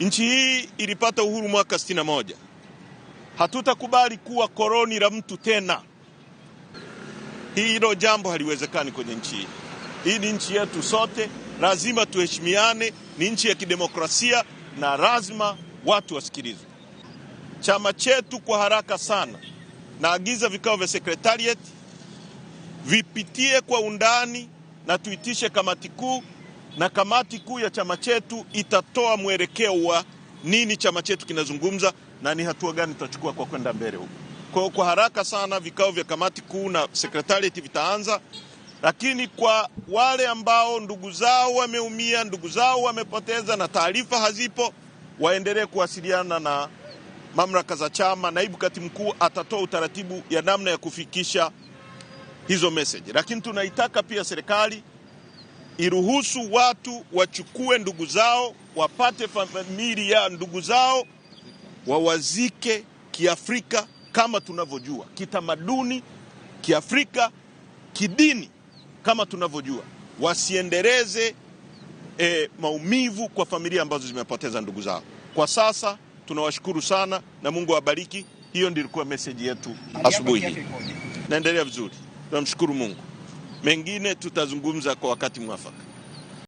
Nchi hii ilipata uhuru mwaka 61. Hatutakubali kuwa koloni la mtu tena. Hilo jambo haliwezekani kwenye nchi hii. Hii ni nchi yetu sote, lazima tuheshimiane, ni nchi ya kidemokrasia na lazima watu wasikilizwe. Chama chetu kwa haraka sana, naagiza vikao vya secretariat vipitie kwa undani na tuitishe kamati kuu, na kamati kuu ya chama chetu itatoa mwelekeo wa nini chama chetu kinazungumza na ni hatua gani tutachukua kwa kwenda mbele huko. Kwa haraka sana vikao vya kamati kuu na secretariat vitaanza, lakini kwa wale ambao ndugu zao wameumia, ndugu zao wamepoteza na taarifa hazipo, waendelee kuwasiliana na mamlaka za chama. Naibu katibu mkuu atatoa utaratibu ya namna ya kufikisha hizo message. Lakini tunaitaka pia serikali iruhusu watu wachukue ndugu zao, wapate familia ya ndugu zao, wawazike kiafrika kama tunavyojua, kitamaduni, kiafrika, kidini kama tunavyojua. Wasiendeleze maumivu kwa familia ambazo zimepoteza ndugu zao. Kwa sasa tunawashukuru sana na Mungu awabariki. Hiyo ndio ilikuwa message yetu asubuhi hii. Naendelea vizuri. Tunamshukuru Mungu. Mengine tutazungumza kwa wakati mwafaka.